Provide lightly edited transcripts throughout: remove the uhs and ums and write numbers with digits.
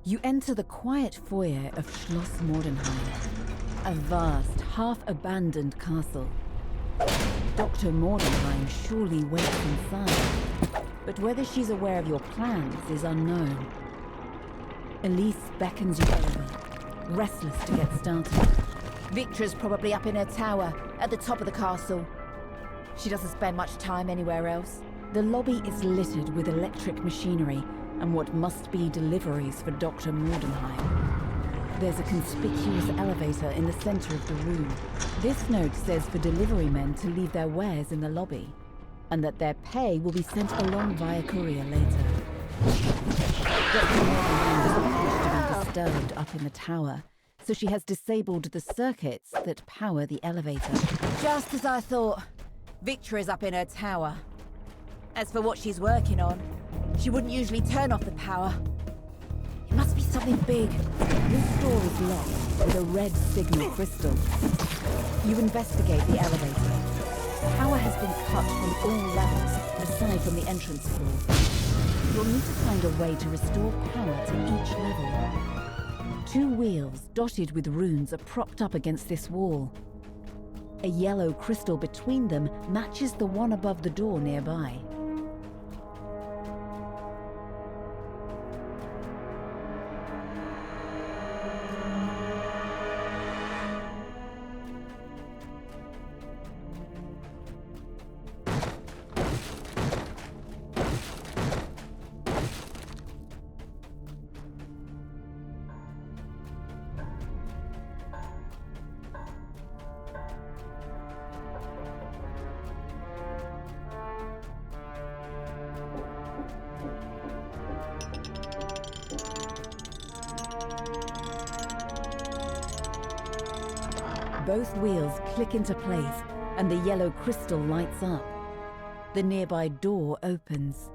You enter the quiet foyer of Schloss Mordenheim, a vast, half-abandoned castle. Dr. Mordenheim surely waits inside, but whether she's aware of your plans is unknown. Elise beckons you over, restless to get started. Victra's probably up in her tower, at the top of the castle. She doesn't spend much time anywhere else. The lobby is littered with electric machinery and what must be deliveries for Dr. Mordenheim. There's a conspicuous elevator in the center of the room. This note says for delivery men to leave their wares in the lobby, and that their pay will be sent along via courier later. Dr. Mordenheim doesn't wish to be disturbed up in the tower, so she has disabled the circuits that power the elevator. Just as I thought. Victra is up in her tower. As for what she's working on, she wouldn't usually turn off the power. It must be something big. This door is locked with a red signal crystal. You investigate the elevator. Power has been cut from all levels, aside from the entrance floor. You'll need to find a way to restore power to each level. 2 wheels dotted with runes are propped up against this wall. A yellow crystal between them matches the one above the door nearby. Both wheels click into place, and the yellow crystal lights up. The nearby door opens.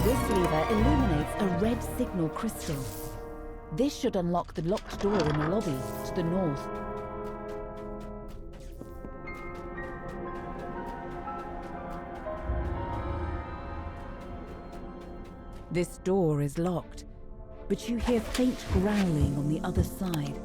This lever illuminates a red signal crystal. This should unlock the locked door in the lobby to the north. This door is locked, but you hear faint growling on the other side.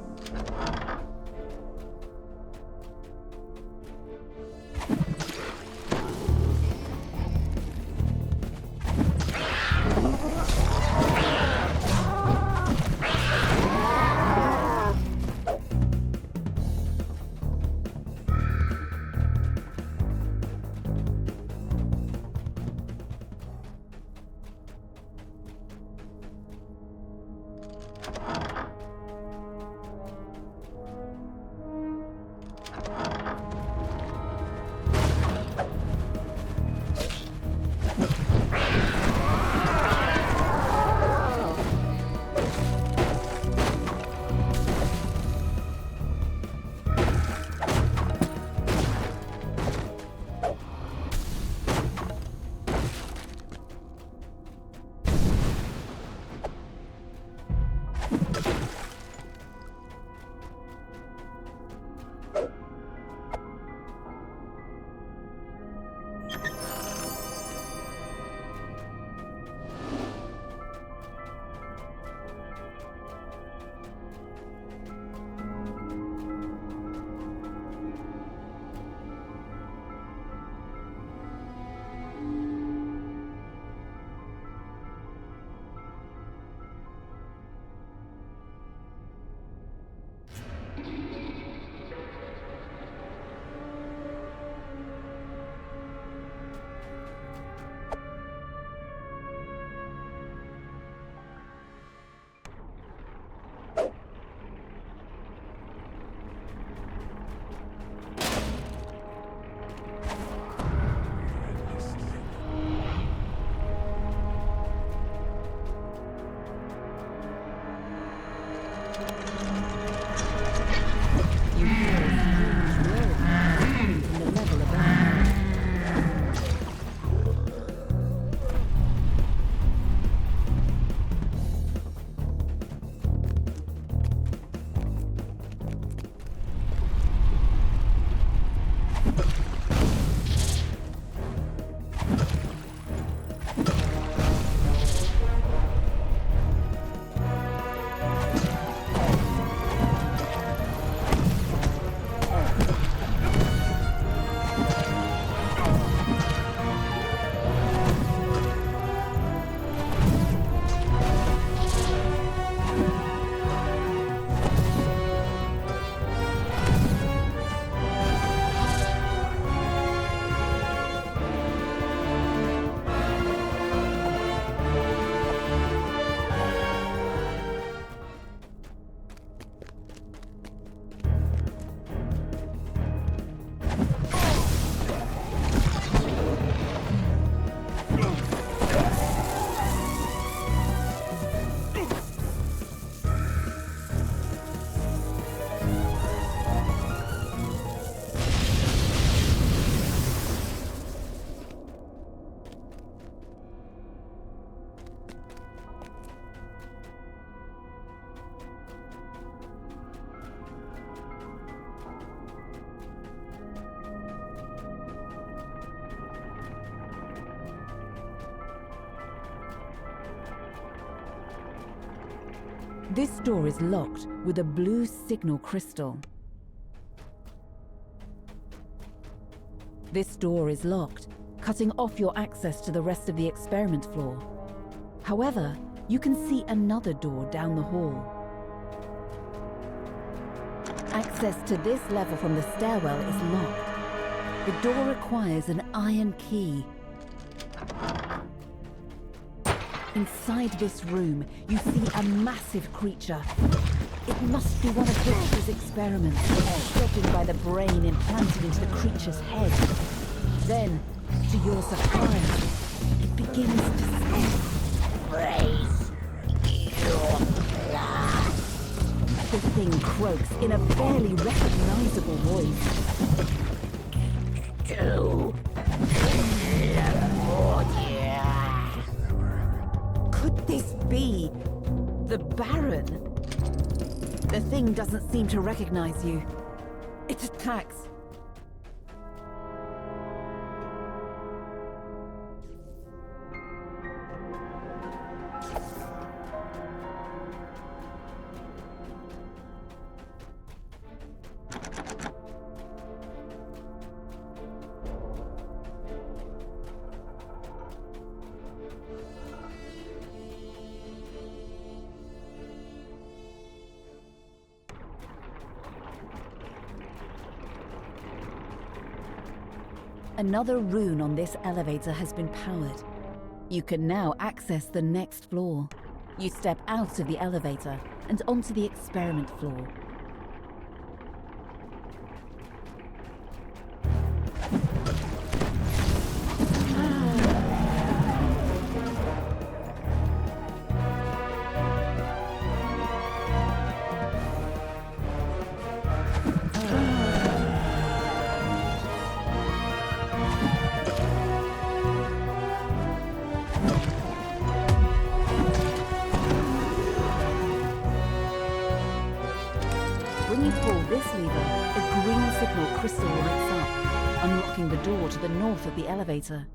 This door is locked with a blue signal crystal. This door is locked, cutting off your access to the rest of the experiment floor. However, you can see another door down the hall. Access to this level from the stairwell is locked. The door requires an iron key. Inside this room, you see a massive creature. It must be one of Victor's experiments, judging by the brain implanted into the creature's head. Then, to your surprise, it begins to speak. Raise your blood. The thing croaks in a barely recognizable voice. To Lamordia. Could this be the Baron? The thing doesn't seem to recognize you. It attacks. Another rune on this elevator has been powered. You can now access the next floor. You step out of the elevator and onto the experiment floor. When you pull this lever, a green signal crystal lights up, unlocking the door to the north of the elevator.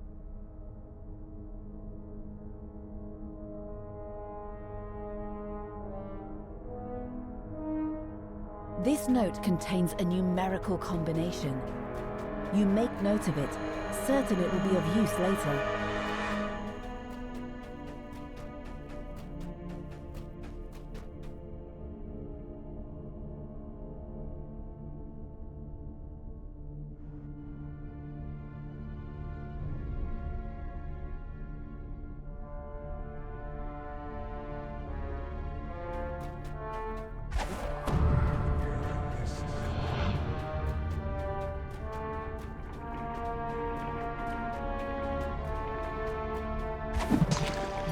This note contains a numerical combination. You make note of it, certain it will be of use later.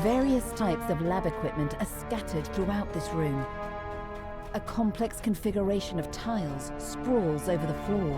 Various types of lab equipment are scattered throughout this room. A complex configuration of tiles sprawls over the floor.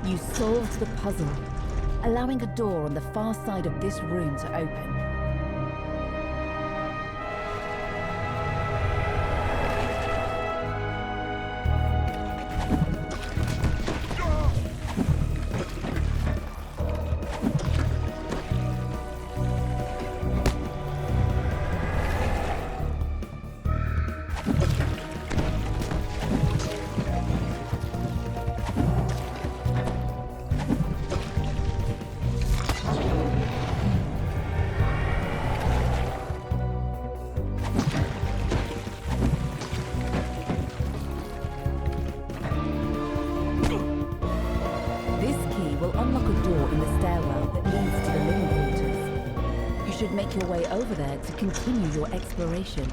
You solved the puzzle, allowing a door on the far side of this room to open. over there to continue your exploration.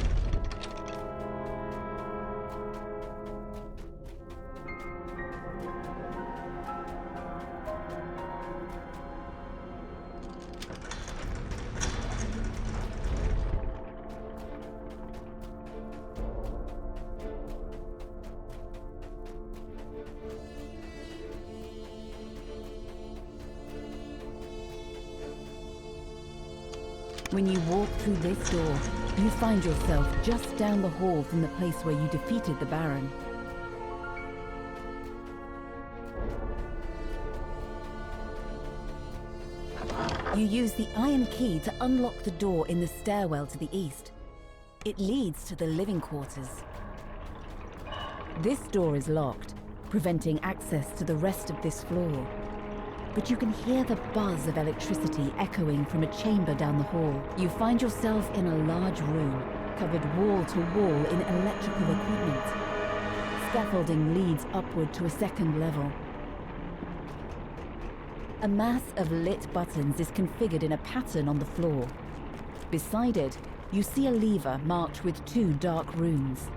When you walk through this door, you find yourself just down the hall from the place where you defeated the Baron. You use the iron key to unlock the door in the stairwell to the east. It leads to the living quarters. This door is locked, preventing access to the rest of this floor. But you can hear the buzz of electricity echoing from a chamber down the hall. You find yourself in a large room, covered wall to wall in electrical equipment. Scaffolding leads upward to a second level. A mass of lit buttons is configured in a pattern on the floor. Beside it, you see a lever marked with 2 dark runes.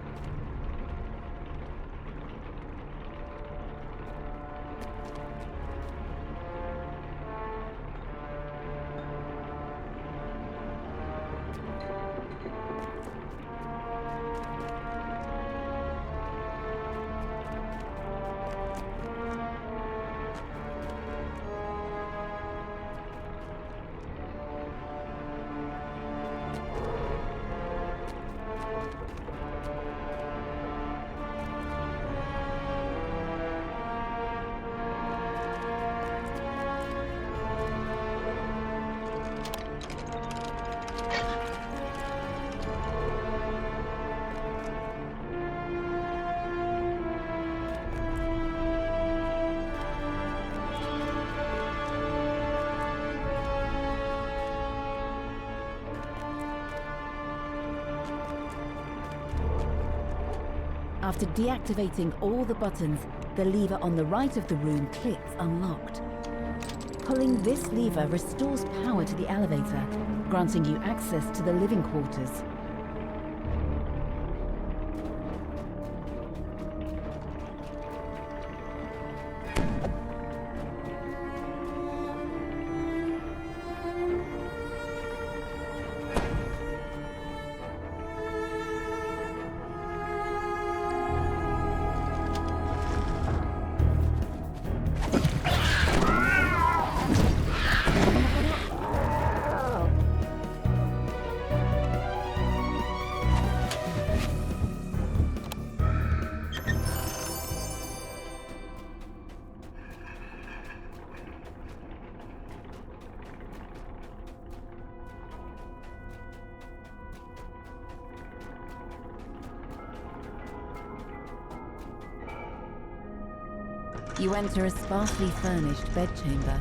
After deactivating all the buttons, the lever on the right of the room clicks unlocked. Pulling this lever restores power to the elevator, granting you access to the living quarters. You enter a sparsely furnished bedchamber.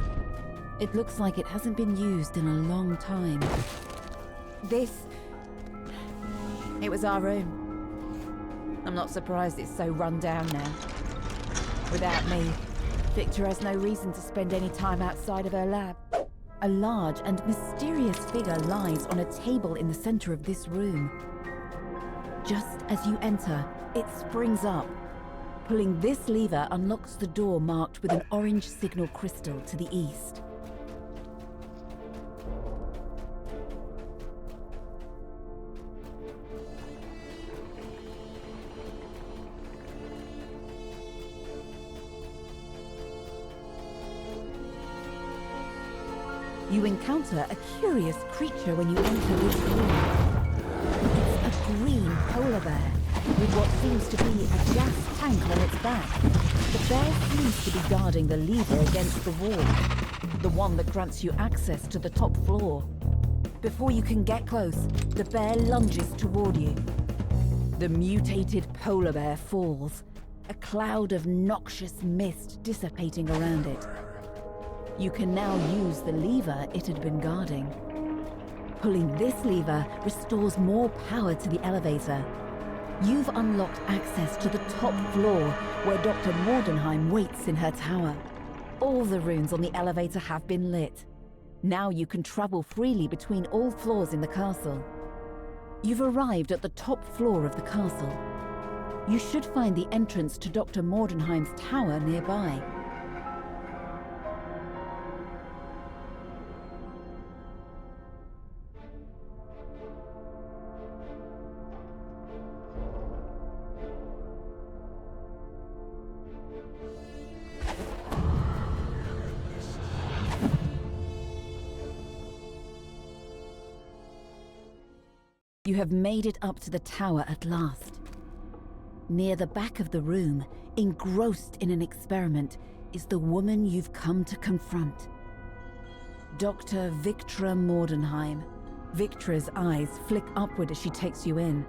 It looks like it hasn't been used in a long time. It was our room. I'm not surprised it's so run down now. Without me, Victor has no reason to spend any time outside of her lab. A large and mysterious figure lies on a table in the center of this room. Just as you enter, it springs up. Pulling this lever unlocks the door marked with an orange signal crystal to the east. You encounter a curious creature when you enter this room. It's a green polar bear with what seems to be a gas tank on its back. The bear seems to be guarding the lever against the wall, the one that grants you access to the top floor. Before you can get close, the bear lunges toward you. The mutated polar bear falls, a cloud of noxious mist dissipating around it. You can now use the lever it had been guarding. Pulling this lever restores more power to the elevator. You've unlocked access to the top floor, where Dr. Mordenheim waits in her tower. All the rooms on the elevator have been lit. Now you can travel freely between all floors in the castle. You've arrived at the top floor of the castle. You should find the entrance to Dr. Mordenheim's tower nearby. You have made it up to the tower at last. Near the back of the room, engrossed in an experiment, is the woman you've come to confront. Dr. Victra Mordenheim. Victra's eyes flick upward as she takes you in.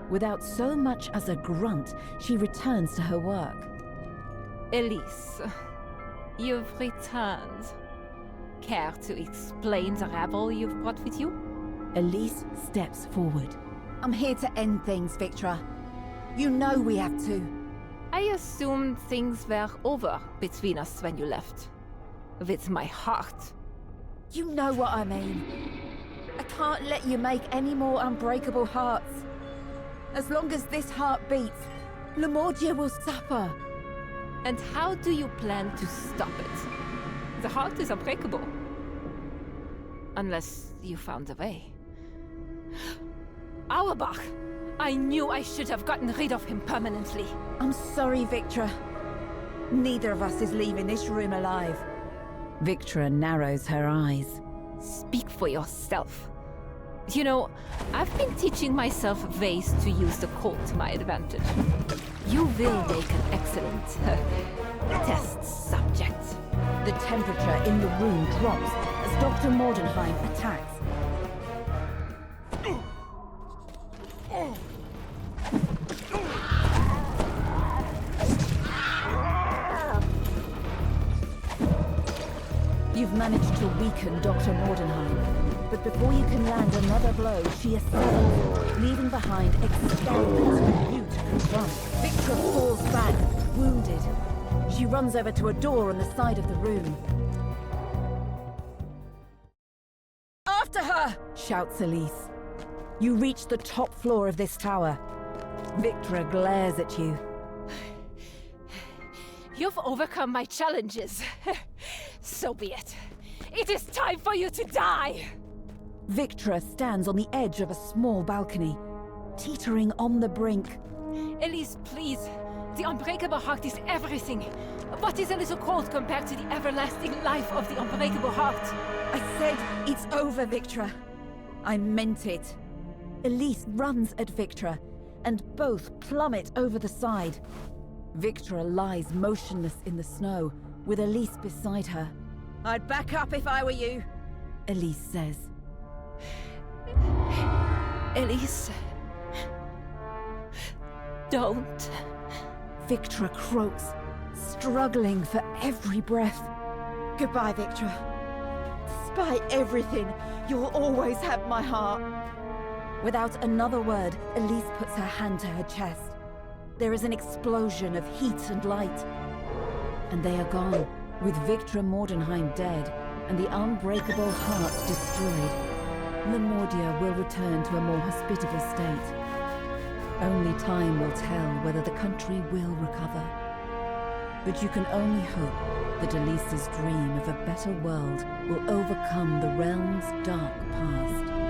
Without so much as a grunt, she returns to her work. Elise, you've returned. Care to explain the rabble you've brought with you? Elise steps forward. I'm here to end things, Victra. You know we have to. I assumed things were over between us when you left. With my heart. You know what I mean. I can't let you make any more unbreakable hearts. As long as this heart beats, Lamordia will suffer. And how do you plan to stop it? The heart is unbreakable. Unless you found a way. Auerbach! I knew I should have gotten rid of him permanently. I'm sorry, Victra. Neither of us is leaving this room alive. Victra narrows her eyes. Speak for yourself. You know, I've been teaching myself ways to use the cold to my advantage. You will make an excellent test subject. The temperature in the room drops as Dr. Mordenheim attacks. You've managed to weaken Dr. Mordenheim, but before you can land another blow, she ascends, leaving behind experiments for you to confront. Victra falls back, wounded. She runs over to a door on the side of the room. "After her!" shouts Elise. You reach the top floor of this tower. Victra glares at you. You've overcome my challenges. So be it. It is time for you to die! Victra stands on the edge of a small balcony, teetering on the brink. Elise, please. The unbreakable heart is everything. What is a little cold compared to the everlasting life of the unbreakable heart? I said it's over, Victra. I meant it. Elise runs at Victra, and both plummet over the side. Victra lies motionless in the snow, with Elise beside her. "I'd back up if I were you," Elise says. Elise... don't. Victra croaks, struggling for every breath. "Goodbye, Victra. Despite everything, you'll always have my heart." Without another word, Elise puts her hand to her chest. There is an explosion of heat and light. And they are gone, with Victra Mordenheim dead and the unbreakable heart destroyed. Lamordia will return to a more hospitable state. Only time will tell whether the country will recover. But you can only hope that Elise's dream of a better world will overcome the realm's dark past.